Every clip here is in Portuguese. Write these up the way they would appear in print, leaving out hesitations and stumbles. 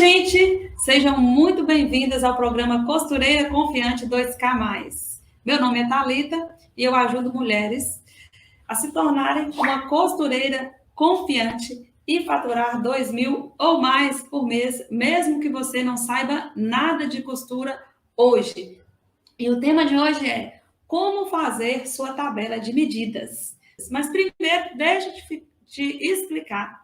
gente! Sejam muito bem-vindas ao programa Costureira Confiante 2K+. Meu nome é Thalita e eu ajudo mulheres a se tornarem uma costureira confiante e faturar 2.000 ou mais por mês, mesmo que você não saiba nada de costura hoje. E o tema de hoje é como fazer sua tabela de medidas. Mas primeiro, deixa eu te explicar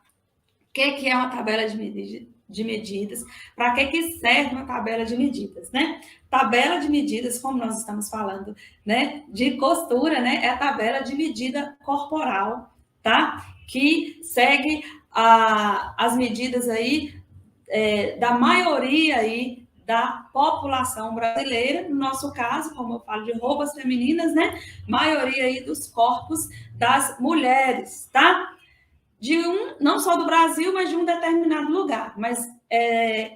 o que é uma tabela de medidas, para que serve uma tabela de medidas, né? Tabela de medidas, como nós estamos falando, né, de costura, né, é a tabela de medida corporal, tá? Que segue as medidas aí da maioria aí da população brasileira, no nosso caso, como eu falo de roupas femininas, né? Maioria aí dos corpos das mulheres, tá? Não só do Brasil, mas de um determinado lugar. Mas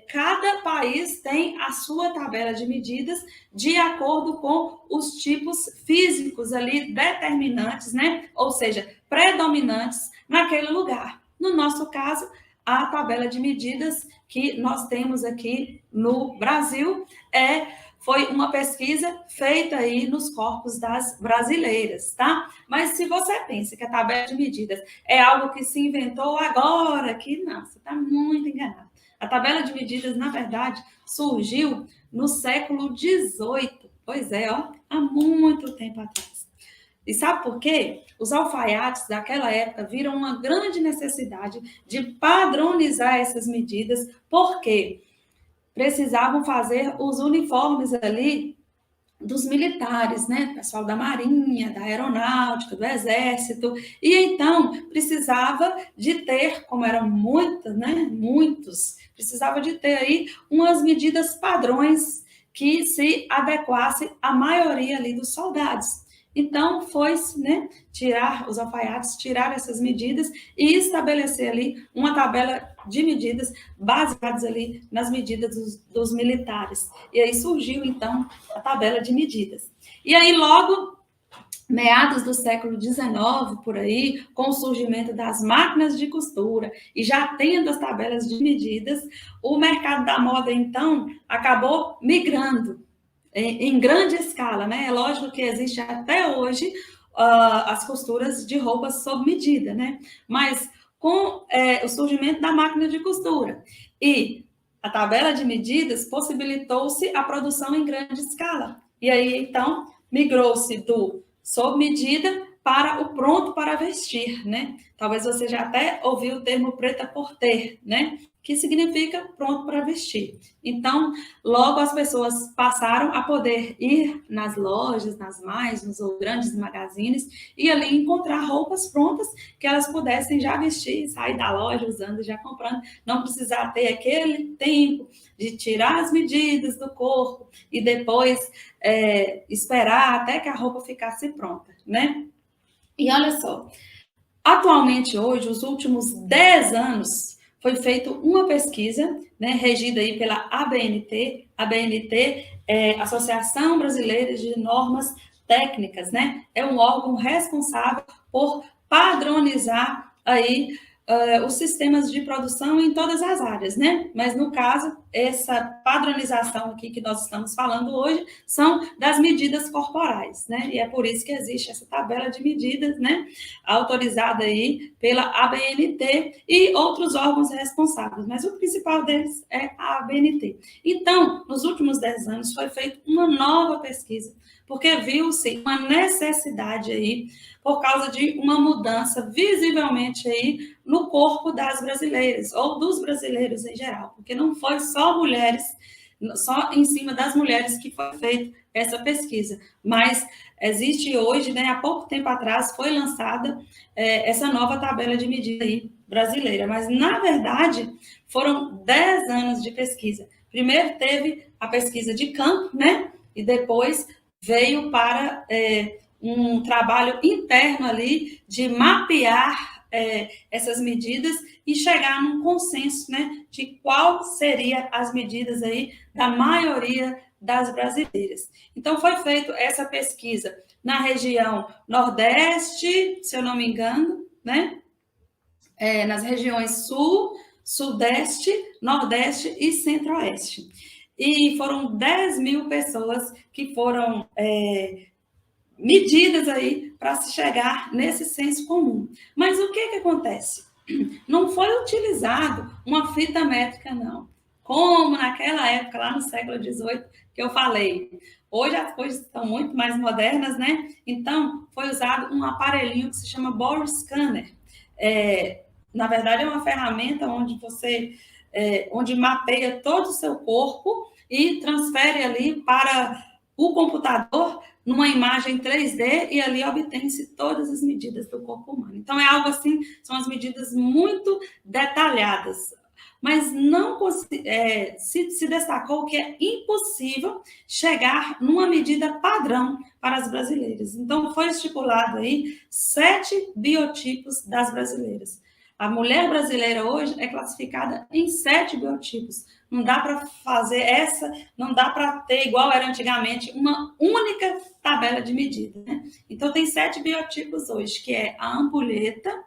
cada país tem a sua tabela de medidas de acordo com os tipos físicos ali determinantes, né? Ou seja, predominantes naquele lugar. No nosso caso, a tabela de medidas que nós temos aqui no Brasil foi uma pesquisa feita aí nos corpos das brasileiras, tá? Mas se você pensa que a tabela de medidas é algo que se inventou agora, que não, você está muito enganado. A tabela de medidas, na verdade, surgiu no século XVIII. Pois é, ó, há muito tempo atrás. E sabe por quê? Os alfaiates daquela época viram uma grande necessidade de padronizar essas medidas, porque precisavam fazer os uniformes ali dos militares, né? Pessoal da Marinha, da Aeronáutica, do Exército. E então precisava de ter, como eram muitos, né? Muitos, precisava de ter aí umas medidas padrões que se adequasse à maioria ali dos soldados. Então, foi-se, né, tirar os alfaiates, tirar essas medidas e estabelecer ali uma tabela de medidas baseadas ali nas medidas dos militares. E aí surgiu, então, a tabela de medidas. E aí, logo, meados do século XIX, por aí, com o surgimento das máquinas de costura e já tendo as tabelas de medidas, o mercado da moda, então, acabou migrando em grande escala, né? É lógico que existe até hoje as costuras de roupas sob medida, né? Mas com o surgimento da máquina de costura e a tabela de medidas, possibilitou-se a produção em grande escala. E aí, então, migrou-se do sob medida para o pronto para vestir, né? Talvez você já até ouviu o termo prêt-à-porter, né? Que significa pronto para vestir. Então, logo as pessoas passaram a poder ir nas lojas, nas mais, nos grandes magazines, e ali encontrar roupas prontas que elas pudessem já vestir, sair da loja usando, já comprando, não precisar ter aquele tempo de tirar as medidas do corpo e depois esperar até que a roupa ficasse pronta, né? E olha só, atualmente hoje, os últimos 10 anos, foi feita uma pesquisa, né, regida aí pela ABNT. A ABNT é Associação Brasileira de Normas Técnicas, né? É um órgão responsável por padronizar aí os sistemas de produção em todas as áreas, né? Mas, no caso, essa padronização aqui que nós estamos falando hoje são das medidas corporais, né? E é por isso que existe essa tabela de medidas, né? Autorizada aí pela ABNT e outros órgãos responsáveis, mas o principal deles é a ABNT. Então, nos últimos 10 anos foi feita uma nova pesquisa, porque viu-se uma necessidade aí por causa de uma mudança visivelmente aí no corpo das brasileiras, ou dos brasileiros em geral, porque não foi só mulheres, só em cima das mulheres que foi feita essa pesquisa, mas existe hoje, né, há pouco tempo atrás, foi lançada essa nova tabela de medida aí brasileira, mas, na verdade, foram 10 anos de pesquisa. Primeiro teve a pesquisa de campo, né, e depois veio para um trabalho interno ali de mapear essas medidas e chegar num consenso, né, de qual seria as medidas aí da maioria das brasileiras. Então, foi feita essa pesquisa na região Nordeste, se eu não me engano, né, nas regiões Sul, Sudeste, Nordeste e Centro-Oeste. E foram 10 mil pessoas que foram medidas aí para se chegar nesse senso comum. Mas o que acontece? Não foi utilizado uma fita métrica, não. Como naquela época, lá no século XVIII, que eu falei. Hoje as coisas estão muito mais modernas, né? Então, foi usado um aparelhinho que se chama Bore Scanner. Na verdade, é uma ferramenta onde onde mapeia todo o seu corpo e transfere ali para o computador numa imagem 3D e ali obtém-se todas as medidas do corpo humano. Então, é algo assim, são as medidas muito detalhadas, mas não se destacou que é impossível chegar numa medida padrão para as brasileiras. Então, foi estipulado aí 7 biotipos das brasileiras. A mulher brasileira hoje é classificada em 7 biotipos. Não dá para fazer não dá para ter, igual era antigamente, uma única tabela de medida, né? Então, tem 7 biotipos hoje, que é a ampulheta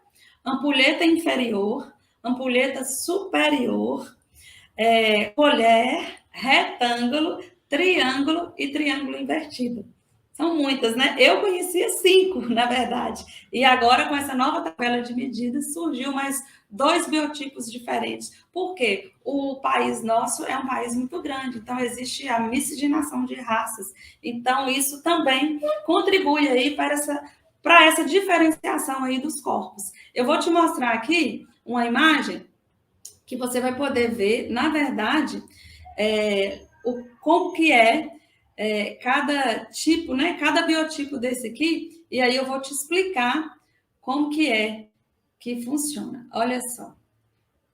inferior, ampulheta superior, colher, retângulo, triângulo e triângulo invertido. São muitas, né? Eu conhecia 5, na verdade. E agora, com essa nova tabela de medidas, surgiu mais 2 biotipos diferentes. Por quê? O país nosso é um país muito grande, então existe a miscigenação de raças. Então, isso também contribui aí para essa diferenciação aí dos corpos. Eu vou te mostrar aqui uma imagem que você vai poder ver, na verdade, como que cada tipo, né? Cada biotipo desse aqui, e aí eu vou te explicar como que funciona. Olha só.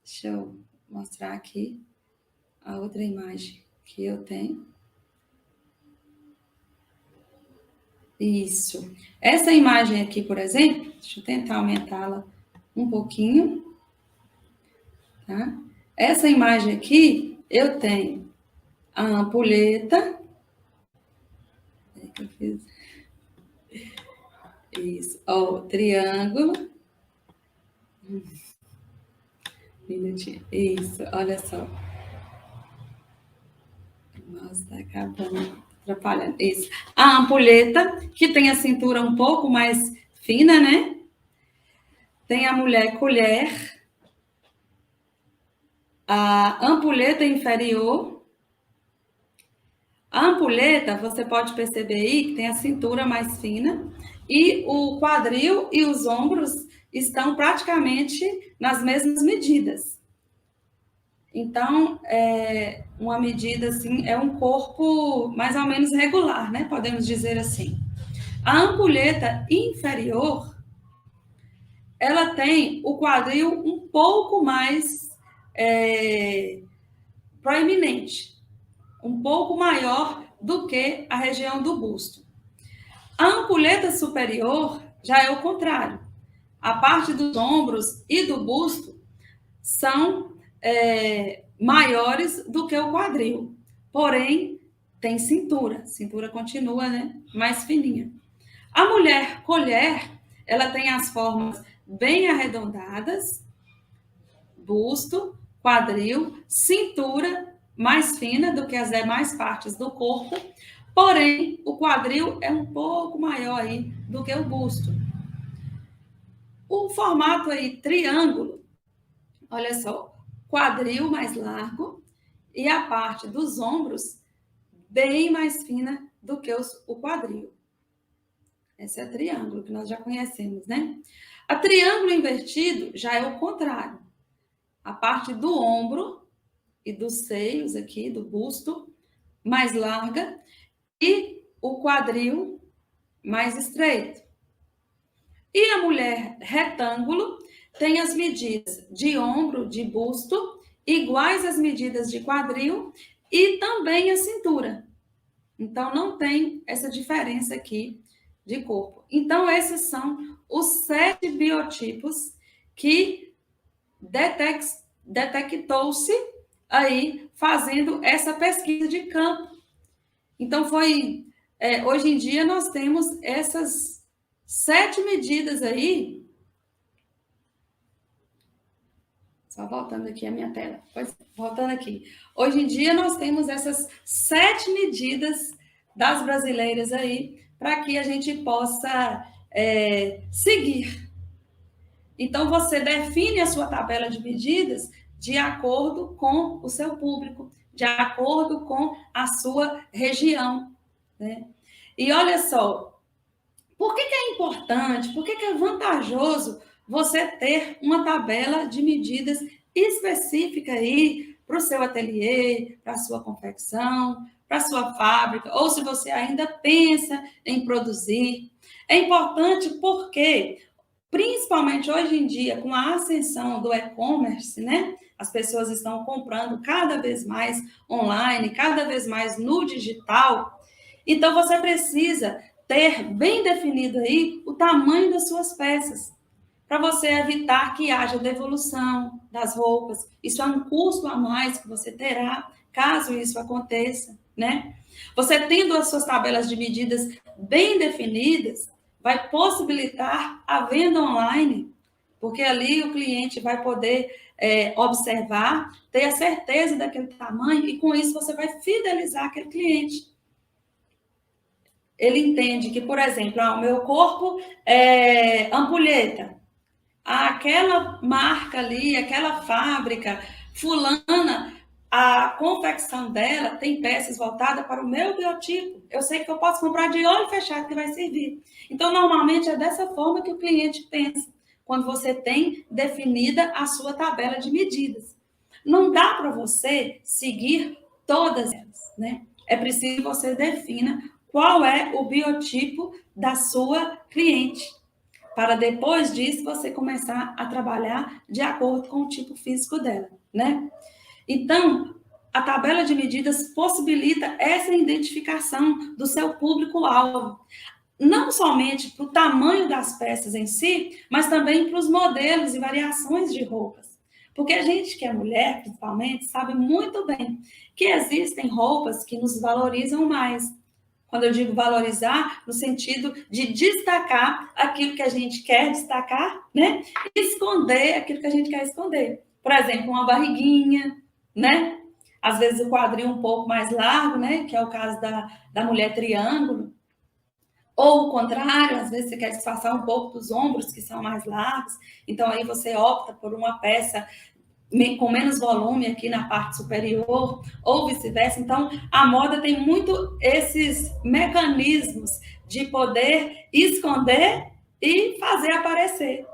Deixa eu mostrar aqui a outra imagem que eu tenho. Isso. Essa imagem aqui, por exemplo, deixa eu tentar aumentá-la um pouquinho. Tá? Essa imagem aqui, eu tenho a ampulheta. Que eu fiz. Isso. Ó, triângulo. Minutinho. Isso, olha só. Nossa, tá acabando, atrapalhando. Isso. A ampulheta, que tem a cintura um pouco mais fina, né? Tem a mulher colher. A ampulheta inferior. A ampulheta, você pode perceber aí que tem a cintura mais fina e o quadril e os ombros estão praticamente nas mesmas medidas. Então, uma medida assim, é um corpo mais ou menos regular, né? Podemos dizer assim. A ampulheta inferior, ela tem o quadril um pouco mais proeminente, um pouco maior do que a região do busto. A ampulheta superior já é o contrário. A parte dos ombros e do busto são maiores do que o quadril. Porém, tem cintura. Cintura continua, né, mais fininha. A mulher colher, ela tem as formas bem arredondadas, busto, quadril, cintura mais fina do que as demais partes do corpo, porém, o quadril é um pouco maior aí do que o busto. O formato aí triângulo, olha só, quadril mais largo e a parte dos ombros bem mais fina do que o quadril. Esse é triângulo, que nós já conhecemos, né? A triângulo invertido já é o contrário. A parte do ombro e dos seios aqui, do busto, mais larga, e o quadril mais estreito. E a mulher retângulo tem as medidas de ombro, de busto, iguais às medidas de quadril e também a cintura. Então, não tem essa diferença aqui de corpo. Então, esses são os 7 biotipos que detectou-se aí fazendo essa pesquisa de campo. Então, hoje em dia nós temos essas 7 medidas aí, Só voltando aqui a minha tela. Pois, voltando aqui. Hoje em dia, nós temos essas 7 medidas das brasileiras aí, para que a gente possa seguir. Então, você define a sua tabela de medidas de acordo com o seu público, de acordo com a sua região, né? E olha só, por que é importante, por que é vantajoso você ter uma tabela de medidas específica aí para o seu ateliê, para a sua confecção, para a sua fábrica, ou se você ainda pensa em produzir? É importante porque, principalmente hoje em dia, com a ascensão do e-commerce, né? As pessoas estão comprando cada vez mais online, cada vez mais no digital. Então, você precisa ter bem definido aí o tamanho das suas peças, para você evitar que haja devolução das roupas. Isso é um custo a mais que você terá, caso isso aconteça, né? Você tendo as suas tabelas de medidas bem definidas, vai possibilitar a venda online, porque ali o cliente vai poder observar, ter a certeza daquele tamanho, e com isso você vai fidelizar aquele cliente. Ele entende que, por exemplo, o meu corpo é ampulheta, aquela marca ali, aquela fábrica, fulana, a confecção dela tem peças voltadas para o meu biotipo. Eu sei que eu posso comprar de olho fechado que vai servir. Então, normalmente, é dessa forma que o cliente pensa, quando você tem definida a sua tabela de medidas. Não dá para você seguir todas elas, né? É preciso que você defina qual é o biotipo da sua cliente, para depois disso você começar a trabalhar de acordo com o tipo físico dela, né? Então, a tabela de medidas possibilita essa identificação do seu público-alvo, não somente para o tamanho das peças em si, mas também para os modelos e variações de roupas. Porque a gente que é mulher, principalmente, sabe muito bem que existem roupas que nos valorizam mais. Quando eu digo valorizar, no sentido de destacar aquilo que a gente quer destacar, né? E esconder aquilo que a gente quer esconder. Por exemplo, uma barriguinha, né? Às vezes o quadril um pouco mais largo, né? Que é o caso da mulher triângulo. Ou o contrário, às vezes você quer disfarçar um pouco dos ombros, que são mais largos. Então, aí você opta por uma peça com menos volume aqui na parte superior, ou vice-versa. Então, a moda tem muito esses mecanismos de poder esconder e fazer aparecer,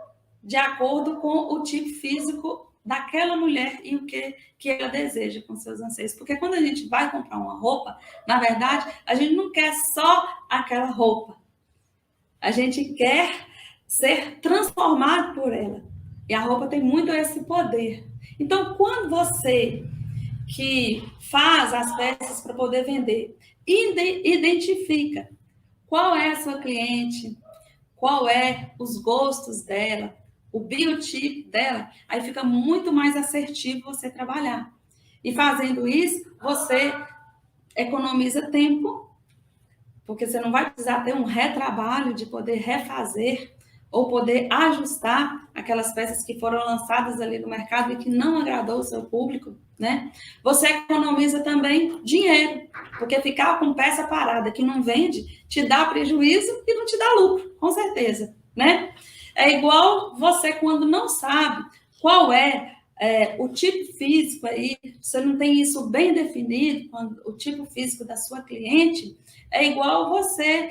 de acordo com o tipo físico daquela mulher e o que ela deseja com seus anseios. Porque quando a gente vai comprar uma roupa, na verdade, a gente não quer só aquela roupa. A gente quer ser transformado por ela. E a roupa tem muito esse poder. Então, quando você que faz as peças para poder vender, identifica qual é a sua cliente, qual é os gostos dela, o biotipo dela, aí fica muito mais assertivo você trabalhar. E fazendo isso, você economiza tempo, porque você não vai precisar ter um retrabalho de poder refazer ou poder ajustar aquelas peças que foram lançadas ali no mercado e que não agradou o seu público, né? Você economiza também dinheiro, porque ficar com peça parada que não vende te dá prejuízo e não te dá lucro, com certeza, né? É igual você quando não sabe qual é o tipo físico aí, você não tem isso bem definido, o tipo físico da sua cliente, é igual você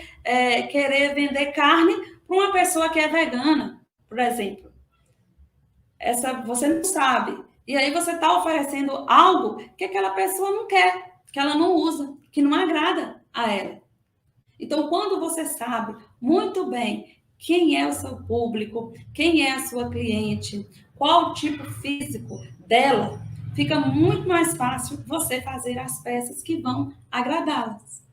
querer vender carne para uma pessoa que é vegana, por exemplo. Você não sabe. E aí você está oferecendo algo que aquela pessoa não quer, que ela não usa, que não agrada a ela. Então, quando você sabe muito bem quem é o seu público, quem é a sua cliente, qual o tipo físico dela, fica muito mais fácil você fazer as peças que vão agradá-las.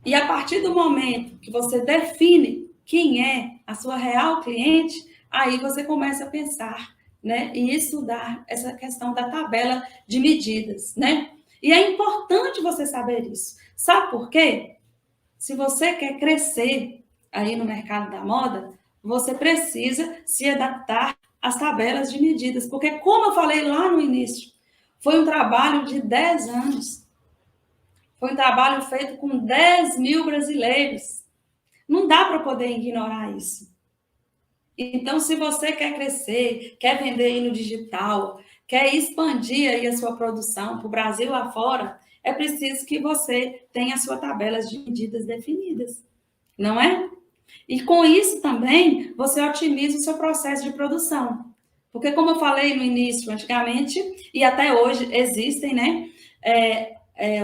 E a partir do momento que você define quem é a sua real cliente, aí você começa a pensar, né, e estudar essa questão da tabela de medidas, né? E é importante você saber isso. Sabe por quê? Se você quer crescer aí no mercado da moda, você precisa se adaptar as tabelas de medidas, porque, como eu falei lá no início, foi um trabalho de 10 anos. Foi um trabalho feito com 10 mil brasileiros. Não dá para poder ignorar isso. Então, se você quer crescer, quer vender aí no digital, quer expandir aí a sua produção para o Brasil afora, é preciso que você tenha a sua tabela de medidas definidas, não é? E com isso também, você otimiza o seu processo de produção. Porque, como eu falei no início, antigamente, e até hoje existem, né,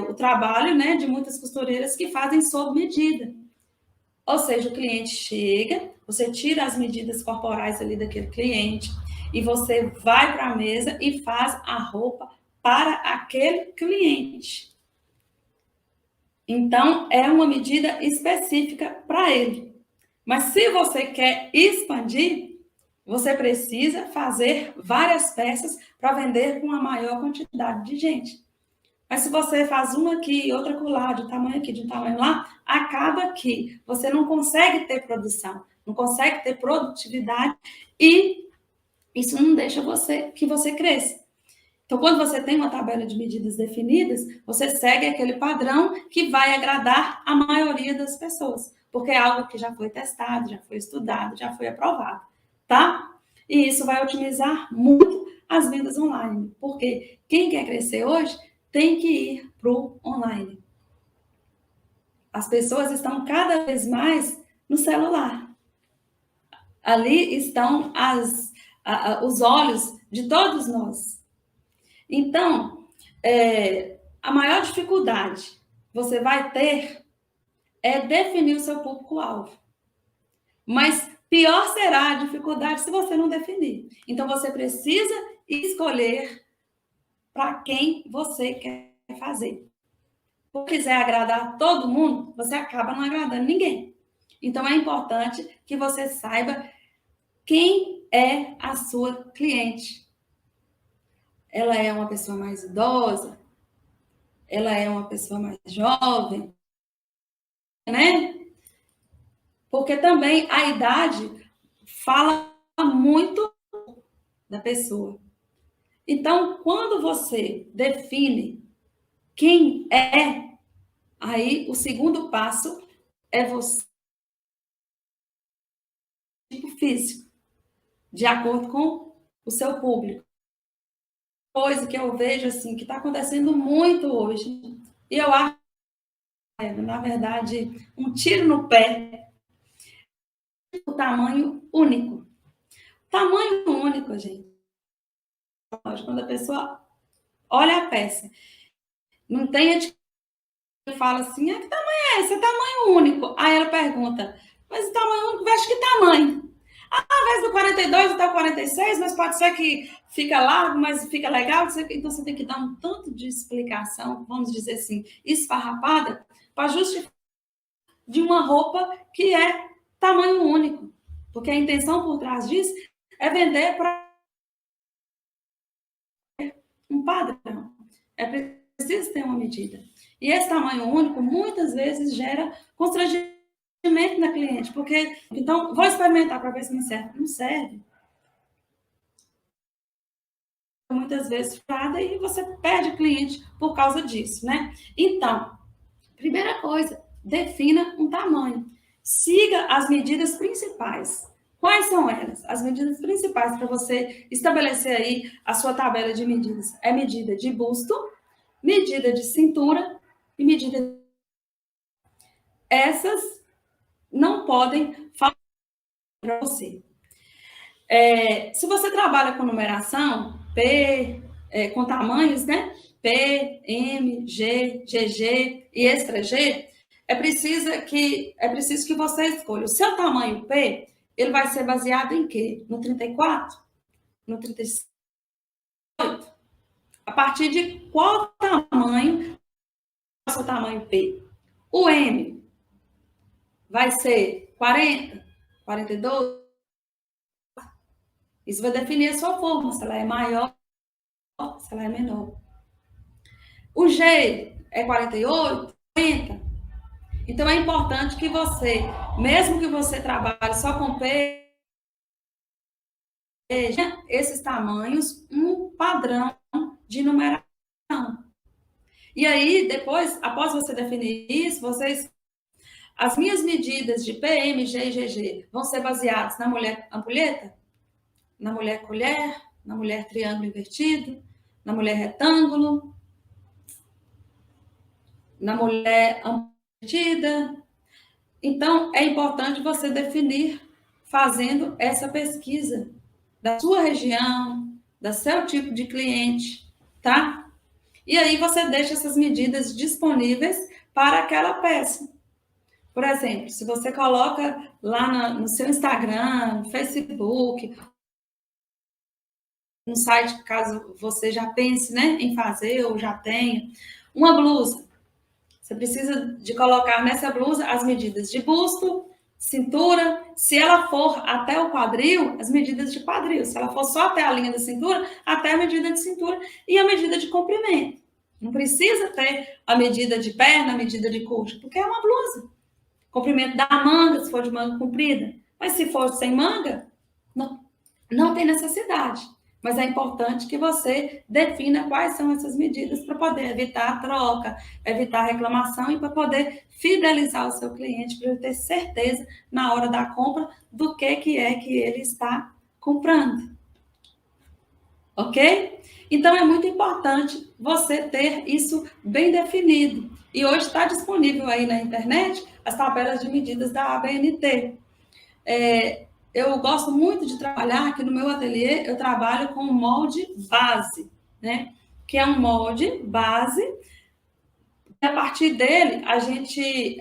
o trabalho, né, de muitas costureiras que fazem sob medida. Ou seja, o cliente chega, você tira as medidas corporais ali daquele cliente e você vai para a mesa e faz a roupa para aquele cliente. Então, é uma medida específica para ele. Mas se você quer expandir, você precisa fazer várias peças para vender com a maior quantidade de gente. Mas se você faz uma aqui, outra acolá, de um tamanho aqui, de um tamanho lá, acaba que você não consegue ter produção, não consegue ter produtividade e isso não deixa que você cresça. Então, quando você tem uma tabela de medidas definidas, você segue aquele padrão que vai agradar a maioria das pessoas, porque é algo que já foi testado, já foi estudado, já foi aprovado, tá? E isso vai otimizar muito as vendas online, porque quem quer crescer hoje tem que ir para o online. As pessoas estão cada vez mais no celular. Ali estão os olhos de todos nós. Então, a maior dificuldade você vai ter é definir o seu público-alvo. Mas pior será a dificuldade se você não definir. Então, você precisa escolher para quem você quer fazer. Se quiser agradar todo mundo, você acaba não agradando ninguém. Então, é importante que você saiba quem é a sua cliente. Ela é uma pessoa mais idosa? Ela é uma pessoa mais jovem? Né? Porque também a idade fala muito da pessoa. Então, quando você define quem é, aí o segundo passo é você tipo físico, de acordo com o seu público. Coisa que eu vejo assim que está acontecendo muito hoje. E eu acho, na verdade, um tiro no pé. O tamanho único. Tamanho único, gente. Quando a pessoa olha a peça, não tem etiqueta, fala assim, que tamanho é esse? É tamanho único. Aí ela pergunta, mas o tamanho único, veste que tamanho? Às vezes do 42 até o 46, mas pode ser que fica largo, mas fica legal. Então você tem que dar um tanto de explicação, vamos dizer assim, esfarrapada, para justificar de uma roupa que é tamanho único. Porque a intenção por trás disso é vender para um padrão. É preciso ter uma medida. E esse tamanho único, muitas vezes, gera constrangimento na cliente, porque, então, vou experimentar para ver se me serve. Não serve. Muitas vezes, e você perde o cliente por causa disso, né? Então, primeira coisa, defina um tamanho. Siga as medidas principais. Quais são elas? As medidas principais para você estabelecer aí a sua tabela de medidas. É medida de busto, medida de cintura e medida... Essas não podem falar para você. Se você trabalha com numeração, com tamanhos, né? P, M, G, GG e extra G, é preciso que você escolha. O seu tamanho P, ele vai ser baseado em quê? No 34? No 36? A partir de qual tamanho é o seu tamanho P? O M vai ser 40, 42? Isso vai definir a sua forma, se ela é maior, se ela é menor. O G é 48, 50. Então, é importante que você, mesmo que você trabalhe só com P, esses tamanhos um padrão de numeração. E aí, depois, após você definir isso, as minhas medidas de PM, G e GG vão ser baseadas na mulher ampulheta, na mulher colher, na mulher triângulo invertido, na mulher retângulo, na mulher invertida. Então, é importante você definir fazendo essa pesquisa da sua região, do seu tipo de cliente, tá? E aí você deixa essas medidas disponíveis para aquela peça. Por exemplo, se você coloca lá no seu Instagram, no Facebook, no site, caso você já pense, né, em fazer ou já tenha, uma blusa. Você precisa de colocar nessa blusa as medidas de busto, cintura, se ela for até o quadril, as medidas de quadril. Se ela for só até a linha da cintura, até a medida de cintura e a medida de comprimento. Não precisa ter a medida de perna, a medida de coxa, porque é uma blusa. Comprimento da manga, se for de manga comprida. Mas se for sem manga, não tem necessidade. Mas é importante que você defina quais são essas medidas para poder evitar a troca, evitar a reclamação e para poder fidelizar o seu cliente, para ele ter certeza na hora da compra do que é que ele está comprando. Ok? Então é muito importante você ter isso bem definido. E hoje está disponível aí na internet as tabelas de medidas da ABNT. Eu gosto muito de trabalhar, aqui no meu ateliê, eu trabalho com o molde base, né? Que é um molde base. E a partir dele, a gente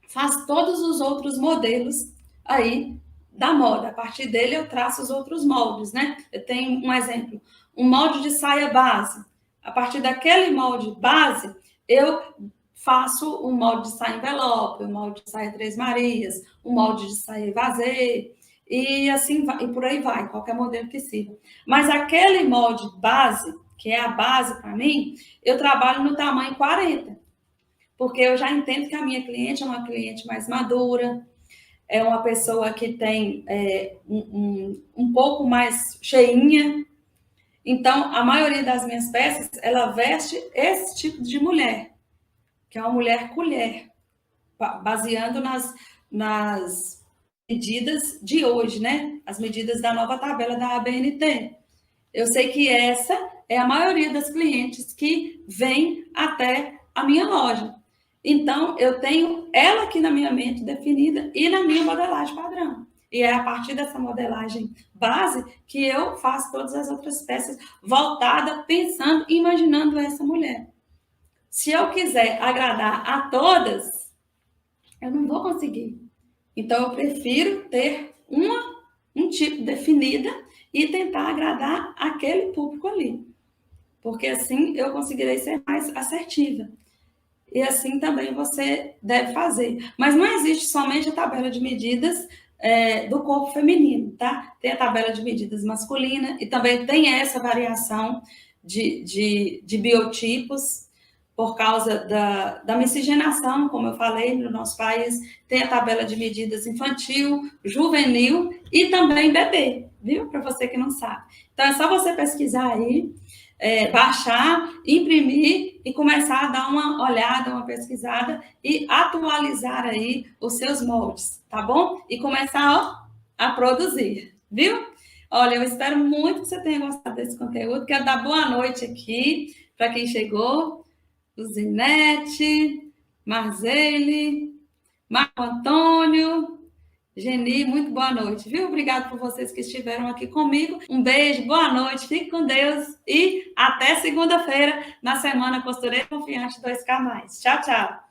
faz todos os outros modelos aí da moda. A partir dele, eu traço os outros moldes, né? Eu tenho um exemplo, um molde de saia base. A partir daquele molde base, eu faço um molde de saia envelope, um molde de saia Três Marias, um molde de saia vazê, e assim vai, e por aí vai, qualquer modelo que sirva. Mas aquele molde base, que é a base para mim, eu trabalho no tamanho 40, porque eu já entendo que a minha cliente é uma cliente mais madura, é uma pessoa que tem um pouco mais cheinha. Então, a maioria das minhas peças, ela veste esse tipo de mulher, que é uma mulher colher, baseando nas medidas de hoje, né? As medidas da nova tabela da ABNT. Eu sei que essa é a maioria das clientes que vem até a minha loja. Então, eu tenho ela aqui na minha mente definida e na minha modelagem padrão. E é a partir dessa modelagem base que eu faço todas as outras peças voltada, pensando e imaginando essa mulher. Se eu quiser agradar a todas, eu não vou conseguir. Então, eu prefiro ter um tipo definida e tentar agradar aquele público ali. Porque assim eu conseguirei ser mais assertiva. E assim também você deve fazer. Mas não existe somente a tabela de medidas do corpo feminino, tá? Tem a tabela de medidas masculina e também tem essa variação de biotipos por causa da miscigenação, como eu falei, no nosso país. Tem a tabela de medidas infantil, juvenil e também bebê, viu? Para você que não sabe. Então, é só você pesquisar aí, baixar, imprimir e começar a dar uma olhada, uma pesquisada e atualizar aí os seus moldes, tá bom? E começar a produzir, viu? Olha, eu espero muito que você tenha gostado desse conteúdo. Quero dar boa noite aqui para quem chegou. Luzinete, Marzele, Marco Antônio, Geni, muito boa noite, viu? Obrigado por vocês que estiveram aqui comigo. Um beijo, boa noite, fique com Deus e até segunda-feira na Semana Costureira Confiante 2K+. Tchau, tchau.